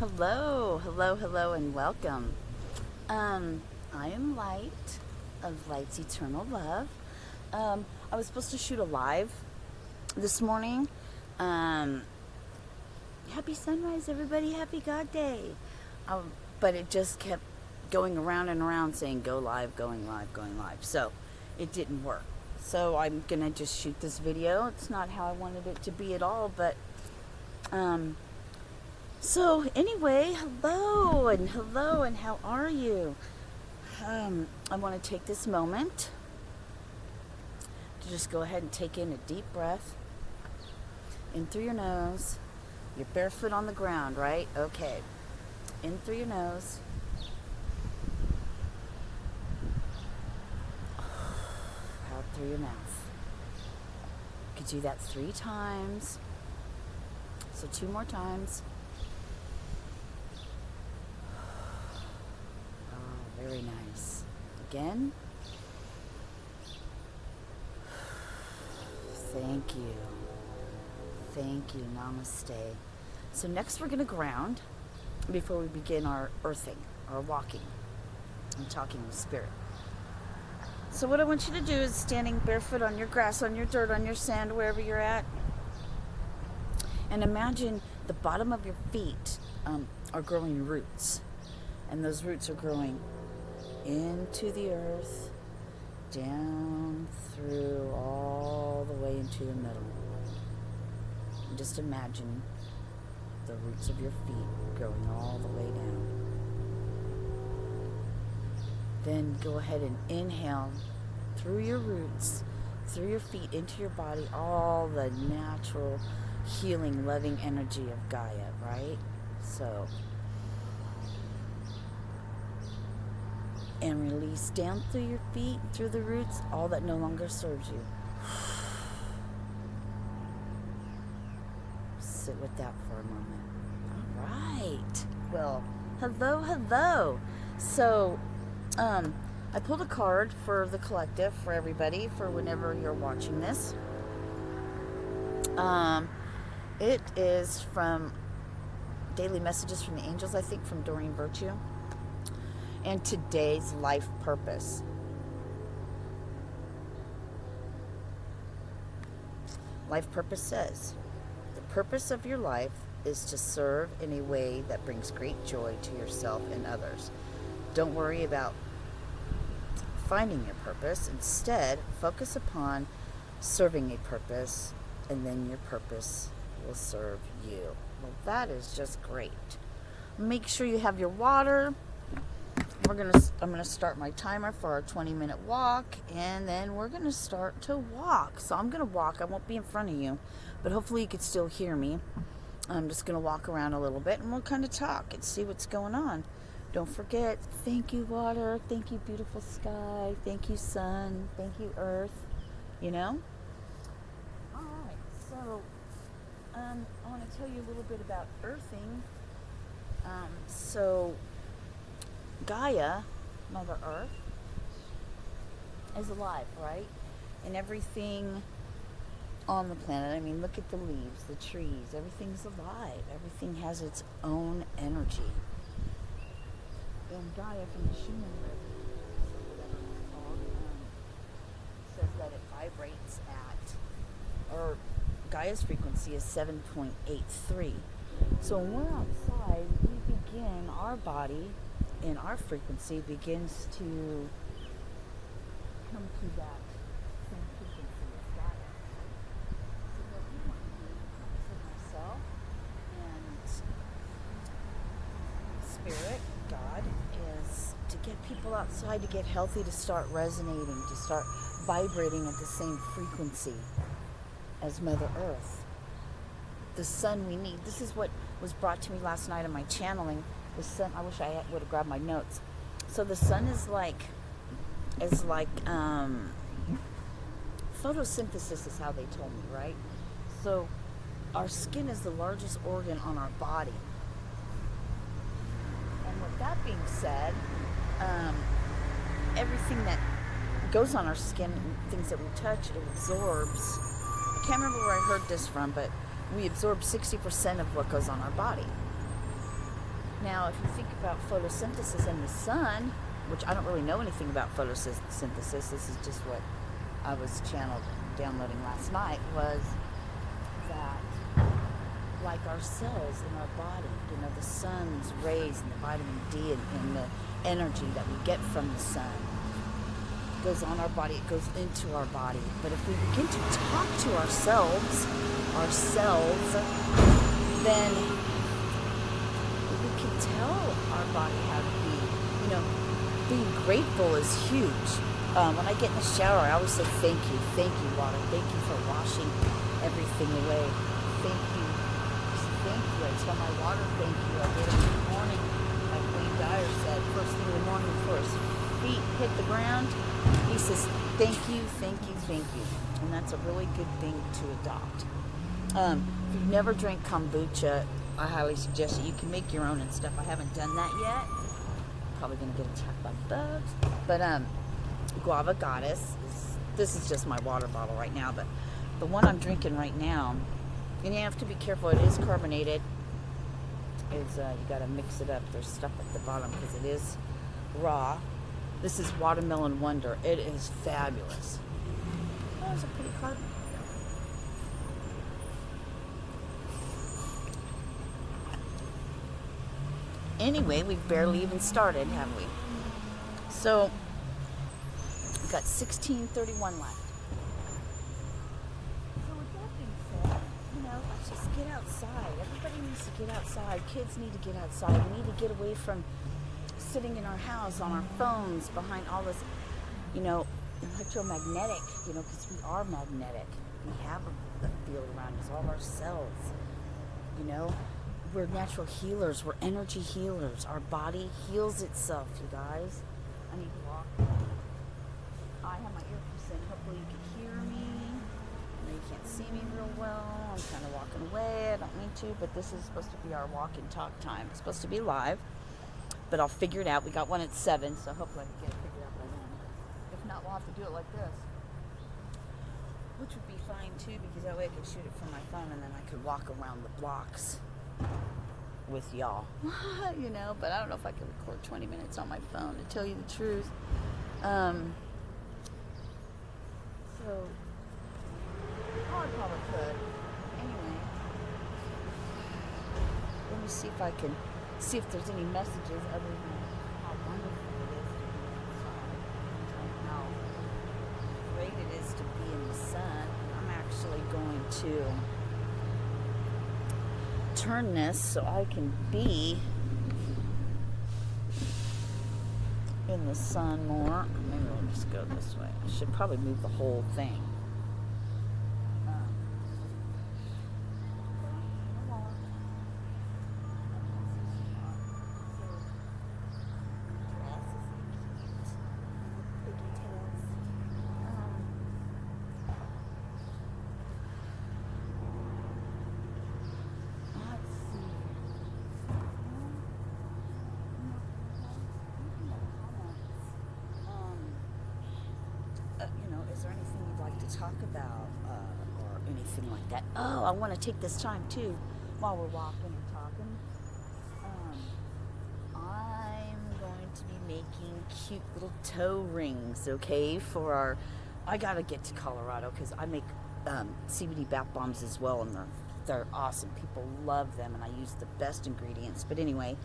Hello, and welcome. I am Light of Light's Eternal Love. I was supposed to shoot a live this morning. Happy sunrise, everybody. Happy God Day. But it just kept going around and around saying go live, going live, going live. So it didn't work. So I'm going to just shoot this video. It's not how I wanted it to be at all, but so anyway, hello, and how are you? I want to take this moment to just go ahead and take in a deep breath in through your nose. You're barefoot on the ground, right? Okay. In through your nose. Out through your mouth. You could do that 3 times. So 2 more times. Oh, very nice. Again. Thank you. Thank you. Namaste. So next we're going to ground before we begin our earthing, our walking, and talking with spirit. So what I want you to do is standing barefoot on your grass, on your dirt, on your sand, wherever you're at, and imagine the bottom of your feet are growing roots. And those roots are growing into the earth, down through all the way into the middle. And just imagine the roots of your feet growing all the way down. Then go ahead and inhale through your roots, through your feet, into your body, all the natural healing, loving energy of Gaia, right? So, and release down through your feet, through the roots, all that no longer serves you. Sit with that for a moment. All right. Well, hello. So, I pulled a card for the collective, for everybody, for whenever you're watching this. It is from Daily Messages from the Angels, I think, from Doreen Virtue. And today's life purpose. Life purpose says, the purpose of your life is to serve in a way that brings great joy to yourself and others. Don't worry about finding your purpose. Instead, focus upon serving a purpose, and then your purpose will serve you. Well, that is just great. Make sure you have your water. I'm gonna start my timer for our 20-minute walk, and then we're gonna start to walk. So I'm gonna walk. I won't be in front of you, but hopefully you can still hear me. I'm just gonna walk around a little bit, and we'll kind of talk and see what's going on. Don't forget, thank you, water. Thank you, beautiful sky. Thank you, sun. Thank you, earth. You know? All right. So I want to tell you a little bit about earthing. So Gaia, Mother Earth, is alive, right? And everything on the planet, I mean, look at the leaves, the trees, everything's alive. Everything has its own energy. And Gaia from the Schumann says that it vibrates at, or Gaia's frequency is 7.83. So when we're outside, we begin, our body and our frequency begins to come to that same frequency as Gaia. So what we want to do for myself and Spirit, God, is to get people outside, to get healthy, to start resonating, to start vibrating at the same frequency as Mother Earth. The sun we need. This is what was brought to me last night in my channeling. The sun, I wish I would have grabbed my notes. So the sun is like photosynthesis is how they told me, right? So our skin is the largest organ on our body. And with that being said, everything that goes on our skin, things that we touch, it absorbs. I can't remember where I heard this from, but we absorb 60% of what goes on our body. Now, if you think about photosynthesis in the sun, which I don't really know anything about photosynthesis, this is just what I was downloading last night, was that like our cells in our body, the sun's rays and the vitamin D and the energy that we get from the sun goes on our body, it goes into our body. But if we begin to talk to ourselves, then we can tell our body how to be. Being grateful is huge. When I get in the shower, I always say thank you, water, thank you for washing everything away, thank you. I tell my water thank you. I get it in the morning, like Wayne Dyer said, first thing in the morning before his feet hit the ground. He says, thank you. And that's a really good thing to adopt. If you've never drank kombucha, I highly suggest it. You can make your own and stuff. I haven't done that yet. Probably going to get attacked by bugs. But Guava Goddess, this is just my water bottle right now, but the one I'm drinking right now, and you have to be careful, it is carbonated. You got to mix it up. There's stuff at the bottom because it is raw. This is Watermelon Wonder. It is fabulous. Oh, it's a pretty card. Anyway, we've barely even started, have we? So, we've got 16:31 left. So with that being said, let's just get outside. Everybody needs to get outside. Kids need to get outside. We need to get away from sitting in our house on our phones behind all this, electromagnetic, because we are magnetic. We have a field around us, all of our cells, We're natural healers. We're energy healers. Our body heals itself, you guys. I need to walk. I have my earpiece in. Hopefully you can hear me. I know you can't see me real well. I'm kind of walking away. I don't mean to, but this is supposed to be our walk and talk time. It's supposed to be live, but I'll figure it out. We got one at 7, so hopefully I can get it figured out by then. If not, we'll have to do it like this, which would be fine too, because that way I could shoot it from my phone and then I could walk around the blocks with y'all. But I don't know if I could record 20 minutes on my phone, to tell you the truth. So I probably could. Anyway, let me see if I can see if there's any messages other than how wonderful it is to be outside and how great it is to be in the sun. I'm actually going to turn this so I can be in the sun more. Maybe we'll just go this way. I should probably move the whole thing. Is there anything you'd like to talk about or anything like that? Oh, I want to take this time too while we're walking and talking. I'm going to be making cute little toe rings, okay, for I got to get to Colorado because I make CBD bath bombs as well, and they're awesome. People love them, and I use the best ingredients. But anyway,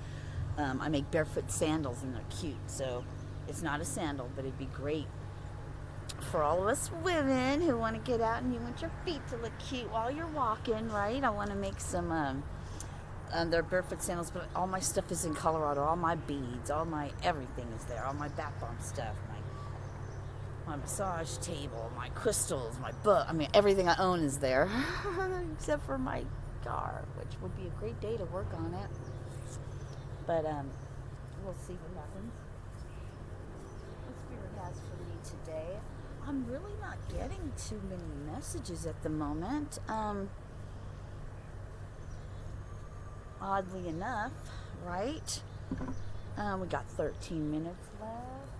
I make barefoot sandals, and they're cute. So it's not a sandal, but it'd be great for all of us women who want to get out and you want your feet to look cute while you're walking, right? I want to make some, they're barefoot sandals, but all my stuff is in Colorado. All my beads, all my everything is there. All my bath bomb stuff, my massage table, my crystals, my book. I mean, everything I own is there, except for my car, which would be a great day to work on it. But we'll see what happens. What Spirit has for me today. I'm really not getting too many messages at the moment. Oddly enough, right? We got 13 minutes left.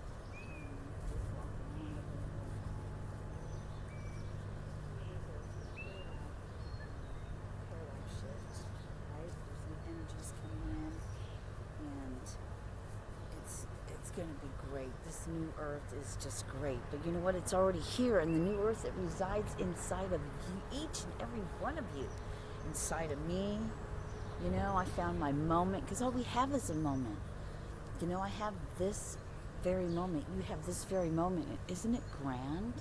great. This new earth is just great. But you know what? It's already here. And the new earth, it resides inside of you, each and every one of you. Inside of me. You know, I found my moment. Because all we have is a moment. You know, I have this very moment. You have this very moment. Isn't it grand?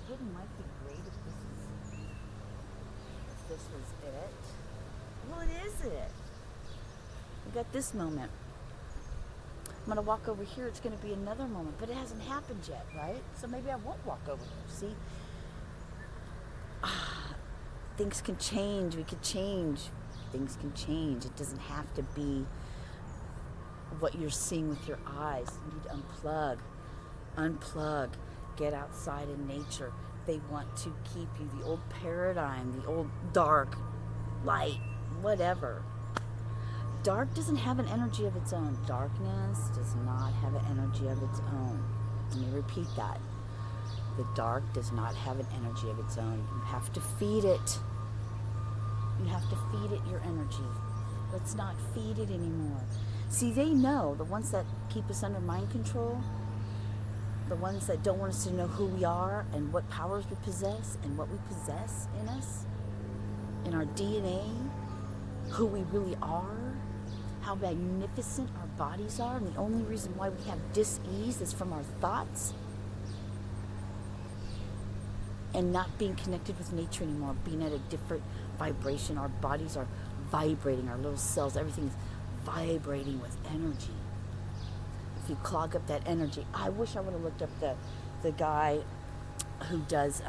Wouldn't life be great if this was it? Well, it is it. We got this moment. I'm going to walk over here. It's going to be another moment. But it hasn't happened yet, right? So maybe I won't walk over here. See? Things can change. We could change. Things can change. It doesn't have to be what you're seeing with your eyes. You need to unplug. Unplug. Get outside in nature. They want to keep you. The old paradigm, the old dark, light, whatever. Dark doesn't have an energy of its own. Darkness does not have an energy of its own. Let me repeat that. The dark does not have an energy of its own. You have to feed it. You have to feed it your energy. Let's not feed it anymore. See, they know, the ones that keep us under mind control, the ones that don't want us to know who we are and what powers we possess and what we possess in us, in our DNA, who we really are, how magnificent our bodies are, and the only reason why we have dis-ease is from our thoughts and not being connected with nature anymore, being at a different vibration. Our bodies are vibrating, our little cells, everything's vibrating with energy. If you clog up that energy, I wish I would have looked up the guy who does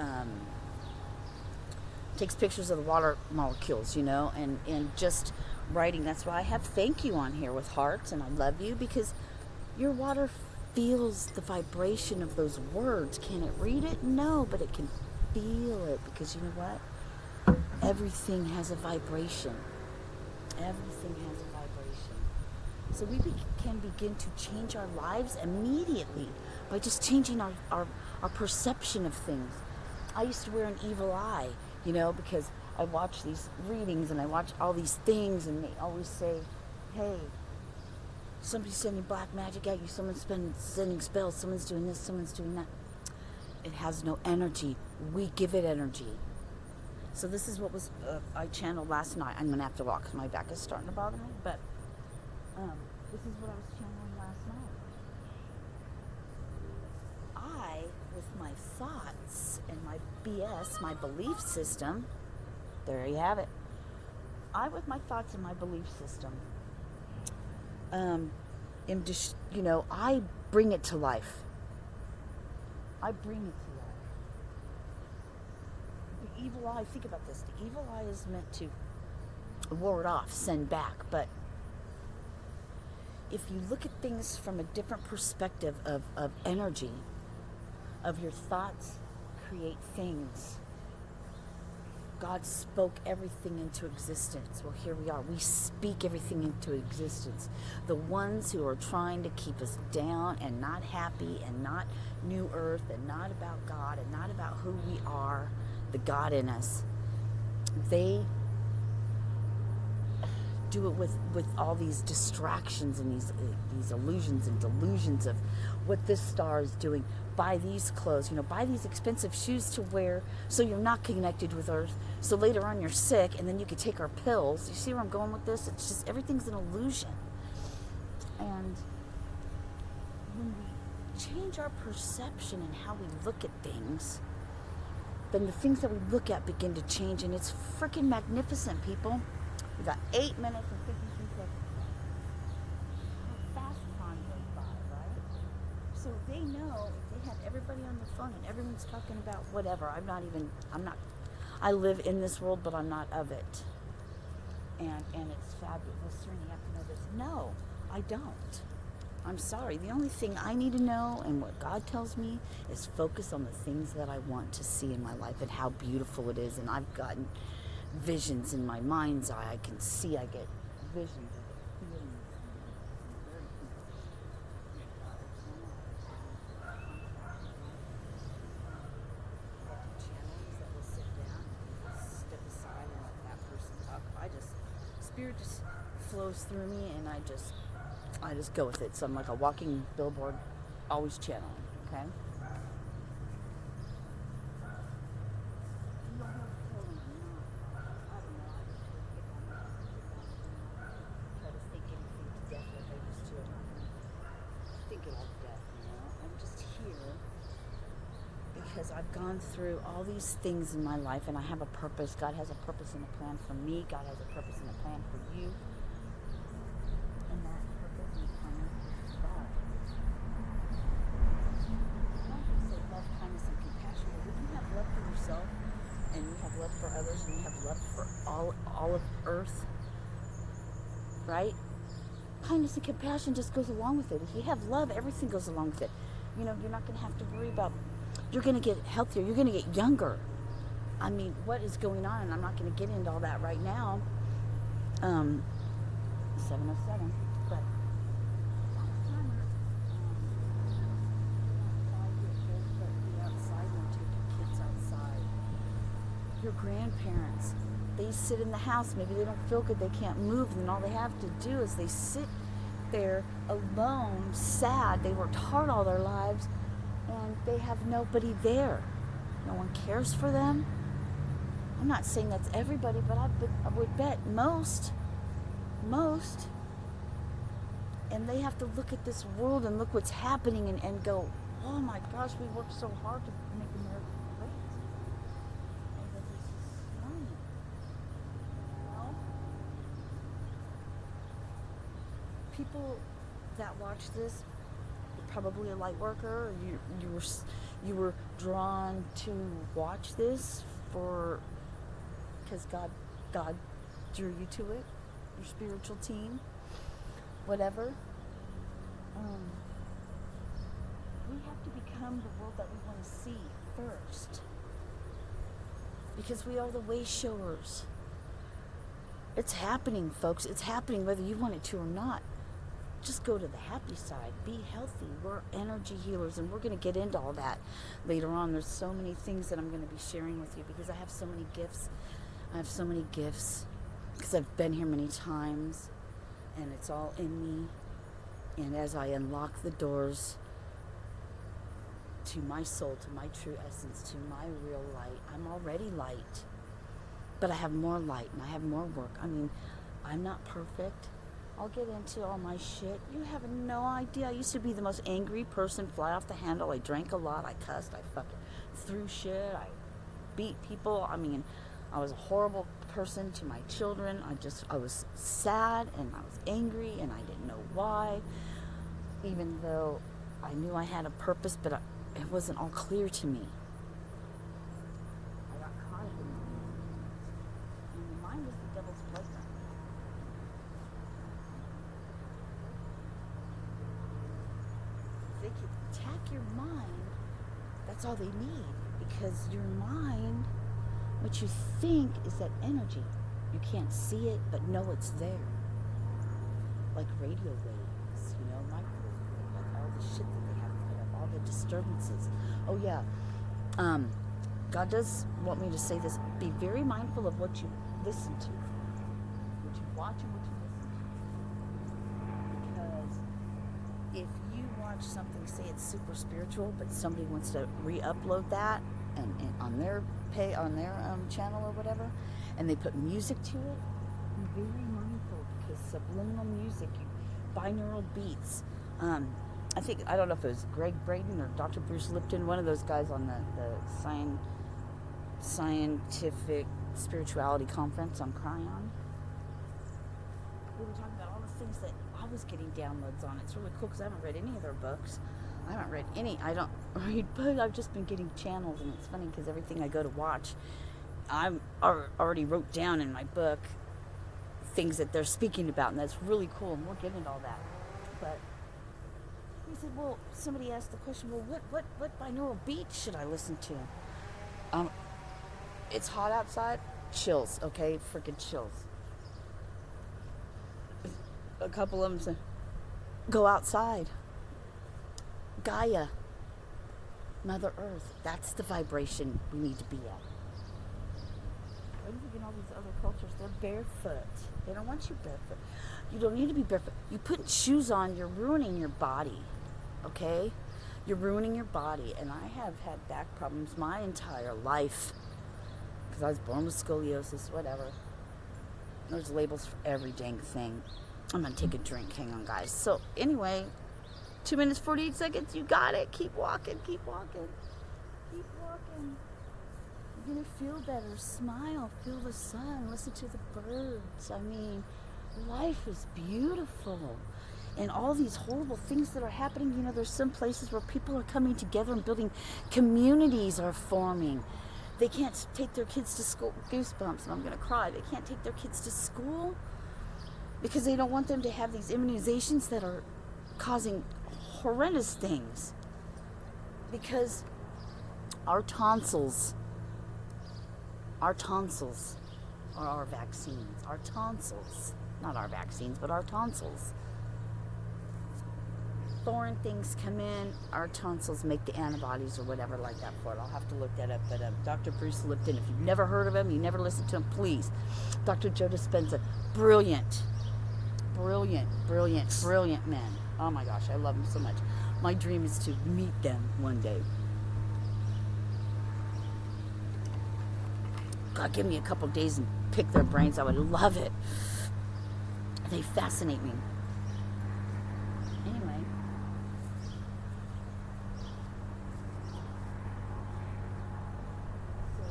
takes pictures of the water molecules, you know, and just writing. That's why I have thank you on here with hearts and I love you, because your water feels the vibration of those words. Can it read it? No, but it can feel it, because you know what? Everything has a vibration. Everything has a vibration. So we can begin to change our lives immediately by just changing our perception of things. I used to wear an evil eye, you know, because I watch these readings and I watch all these things, and they always say, hey, somebody's sending black magic at you, someone's sending spells, someone's doing this, someone's doing that. It has no energy. We give it energy. So this is what was I channeled last night. I'm going to have to walk because my back is starting to bother me, but this is what I was channeling last night. With my thoughts and my BS, my belief system, there you have it. With my thoughts and my belief system, am just, you know, I bring it to life. I bring it to life. The evil eye, think about this. The evil eye is meant to ward off, send back, but if you look at things from a different perspective of energy, of your thoughts create things. God spoke everything into existence. Well, here we are. We speak everything into existence. The ones who are trying to keep us down and not happy and not new earth and not about God and not about who we are, the God in us, they do it with all these distractions and these illusions and delusions of what this star is doing. Buy these clothes, you know, buy these expensive shoes to wear so you're not connected with Earth. So later on you're sick and then you can take our pills. You see where I'm going with this? It's just everything's an illusion. And when we change our perception and how we look at things, then the things that we look at begin to change, and it's freaking magnificent, people. We got 8 minutes and 53 seconds. How fast time goes by, right? So they know if they have everybody on the phone and everyone's talking about whatever. I live in this world, but I'm not of it. And it's fabulous. Serena, you have to know this. No, I don't. I'm sorry. The only thing I need to know and what God tells me is focus on the things that I want to see in my life and how beautiful it is. And I've gotten visions in my mind's eye. I can see, I get visions, I get feelings. Channels that will sit down and step aside and let that person talk. Spirit just flows through me, and I just I just go with it. So I'm like a walking billboard, always channeling, okay? Because I've gone through all these things in my life and I have a purpose. God has a purpose and a plan for me. God has a purpose and a plan for you. And that purpose and plan is God. I'm not going to say love, kindness, and compassion, but when you have love for yourself and you have love for others and you have love for all of earth, right? Kindness and compassion just goes along with it. If you have love, everything goes along with it. You know, you're not going to have to worry about, you're going to get healthier, you're going to get younger. I mean, what is going on? And I'm not going to get into all that right now. 7:07, but your grandparents, they sit in the house, maybe they don't feel good, they can't move, and all they have to do is they sit there alone, sad. They worked hard all their lives and they have nobody there. No one cares for them. I'm not saying that's everybody, but I would bet most, and they have to look at this world and look what's happening and go, oh my gosh, we worked so hard to make America great. And that this is wrong. You know? People that watch this, probably a light worker, or you were drawn to watch this because God drew you to it, your spiritual team, whatever. We have to become the world that we want to see first, because we are the way showers. It's happening, folks. It's happening whether you want it to or not. Just go to the happy side. Be healthy. We're energy healers, and we're going to get into all that later on. There's so many things that I'm going to be sharing with you because I have so many gifts. I have so many gifts because I've been here many times, and it's all in me. And as I unlock the doors to my soul, to my true essence, to my real light, I'm already light, but I have more light and I have more work. I mean, I'm not perfect. I'll get into all my shit. You have no idea. I used to be the most angry person, fly off the handle. I drank a lot. I cussed. I fucking threw shit. I beat people. I mean, I was a horrible person to my children. I was sad and I was angry and I didn't know why. Even though I knew I had a purpose, but it wasn't all clear to me. I got caught in it. And the mind is the devil's playground. They can attack your mind. That's all they need, because your mind, what you think is that energy. You can't see it, but know it's there. Like radio waves, microwave waves, like all the shit that they have put up, all the disturbances. Oh yeah, God does want me to say this. Be very mindful of what you listen to, what you watch and what you listen to. Because if you watch something, say it's super spiritual, but somebody wants to re-upload that and on their channel or whatever, and they put music to it, be very mindful, because subliminal music, binaural beats. I don't know if it was Greg Braden or Dr. Bruce Lipton, one of those guys on the scientific spirituality conference on Cryon. We were talking about all the things that I was getting downloads on. It's really cool because I haven't read any of their books. I don't read, but I've just been getting channels, and it's funny because everything I go to watch, I already wrote down in my book things that they're speaking about, and that's really cool, and we'll get into all that. But he said, well, somebody asked the question, well, what binaural beat should I listen to? It's hot outside, chills, okay? Freaking chills. A couple of them say, go outside. Gaia, Mother Earth, that's the vibration we need to be at. I think in all these other cultures, they're barefoot. They don't want you barefoot. You don't need to be barefoot. You put shoes on, you're ruining your body. Okay? You're ruining your body. And I have had back problems my entire life. Because I was born with scoliosis, whatever. There's labels for every dang thing. I'm going to take a drink. Hang on, guys. So, anyway, 2 minutes, 48 seconds. You got it. Keep walking. Keep walking. Keep walking. You're going to feel better. Smile. Feel the sun. Listen to the birds. I mean, life is beautiful. And all these horrible things that are happening, you know, there's some places where people are coming together and building communities are forming. They can't take their kids to school. Goosebumps, and I'm going to cry. They can't take their kids to school because they don't want them to have these immunizations that are causing horrendous things. Because our tonsils are our vaccines. Our tonsils, not our vaccines, but our tonsils. Foreign things come in, our tonsils make the antibodies or whatever like that for it. I'll have to look that up. But Dr. Bruce Lipton, if you've never heard of him, you never listened to him, please. Dr. Joe Dispenza, brilliant men. Oh my gosh, I love them so much. My dream is to meet them one day. God, give me a couple days and pick their brains. I would love it. They fascinate me. Anyway. So,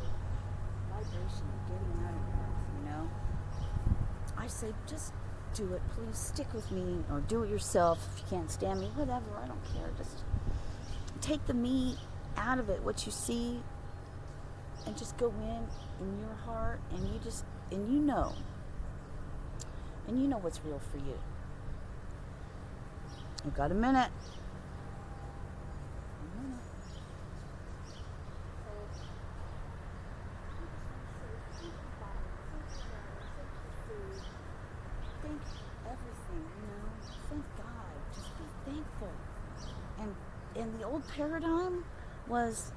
vibration, getting out of here, you know? I say, just do it. Please stick with me or do it yourself. If you can't stand me, whatever. I don't care. Just take the me out of it, what you see, and just go in your heart, and you know what's real for you. I've got a minute. Thank everything, you know. Thank God. Just be thankful. And the old paradigm was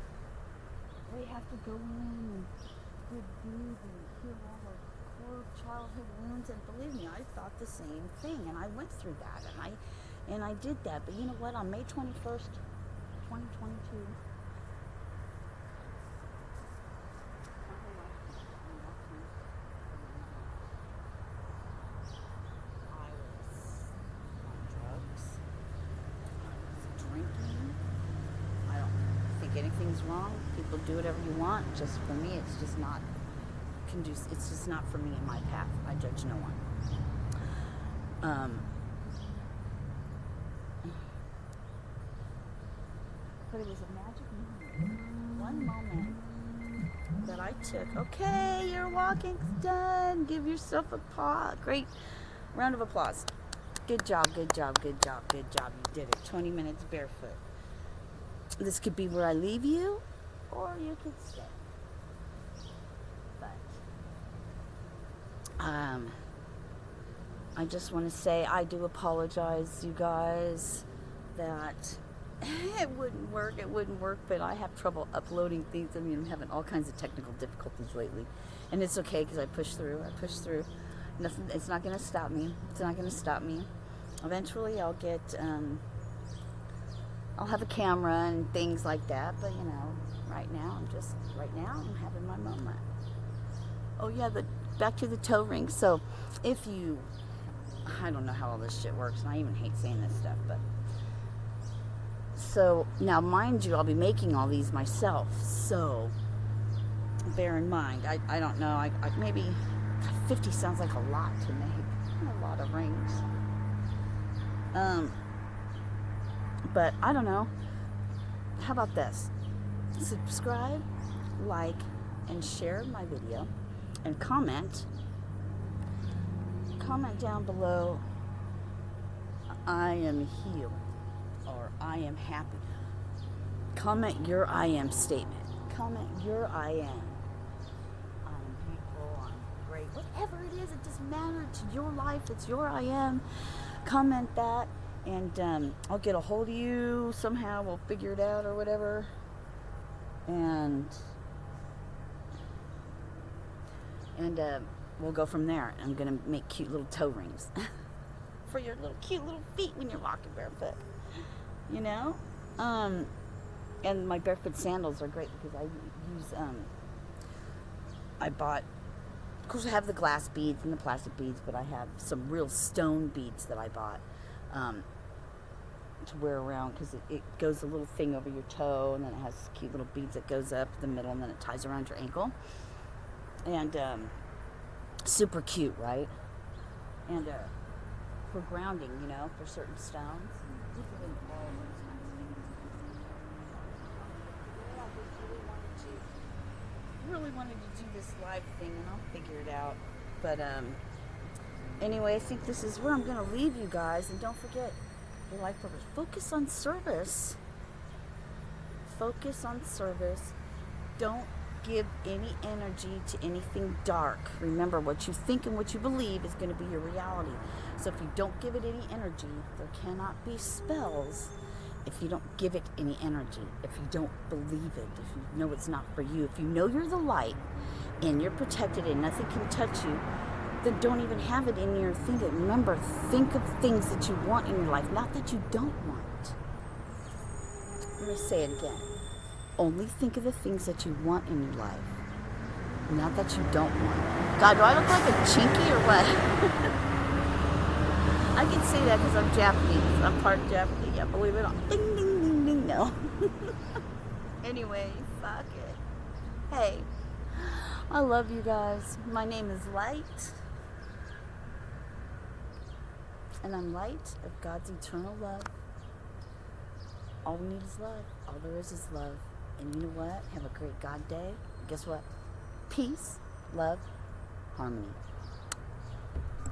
we have to go in and good deeds and heal all our core childhood wounds. And believe me, I thought the same thing, and I went through that, and I did that. But you know what? On May 21st, 2022, I was on drugs. I was drinking. I don't think anything's wrong. People do whatever you want. Just for me, it's just not conducive. It's just not for me in my path. I judge no one. But it was a magic moment. One moment that I took. Okay, your walking's done. Give yourself a great round of applause. Good job, good job, good job, good job. You did it. 20 minutes barefoot. This could be where I leave you, or you could stay. But I just want to say I do apologize, you guys, that it wouldn't work, but I have trouble uploading things. I mean, I'm having all kinds of technical difficulties lately, and it's okay because I push through. Nothing. It's not going to stop me. Eventually, I'll get. I'll have a camera and things like that, but you know, right now I'm having my moment. Oh yeah, back to the toe ring. So, I don't know how all this shit works, and I even hate saying this stuff, but. So, now mind you, I'll be making all these myself, so bear in mind, I don't know, I maybe 50 sounds like a lot to make, a lot of rings. But I don't know. How about this? Subscribe, like, and share my video, and comment. Comment down below, I am healed, or I am happy. Comment your I am statement. Comment your I am. I'm beautiful, I'm great. Whatever it is, it doesn't matter. It's your life, it's your I am. Comment that. And I'll get a hold of you somehow. We'll figure it out or whatever. And we'll go from there. I'm going to make cute little toe rings for your little cute little feet when you're walking barefoot. You know? And my barefoot sandals are great because I use, I bought, of course I have the glass beads and the plastic beads, but I have some real stone beads that I bought to wear around because it goes a little thing over your toe, and then it has cute little beads that goes up the middle, and then it ties around your ankle. And super cute, right? And for grounding, you know, for certain stones. Really wanted to do this live thing, and I'll figure it out. But anyway, I think this is where I'm going to leave you guys. And don't forget your life purpose. Focus on service. Focus on service. Don't give any energy to anything dark. Remember, what you think and what you believe is going to be your reality. So if you don't give it any energy, there cannot be spells if you don't give it any energy, if you don't believe it, if you know it's not for you, if you know you're the light and you're protected and nothing can touch you, then don't even have it in your thinking. Remember, think of things that you want in your life, not that you don't want. Let me say it again. Only think of the things that you want in your life, not that you don't want. God, do I look like a chinky or what? I can say that because I'm Japanese. I'm part Japanese. Yeah, believe it or not. Ding, ding, ding, ding, no. Anyway, fuck it. Hey, I love you guys. My name is Light. And I'm light of God's eternal love. All we need is love. All there is love. And you know what? Have a great God day. Guess what? Peace, love, harmony.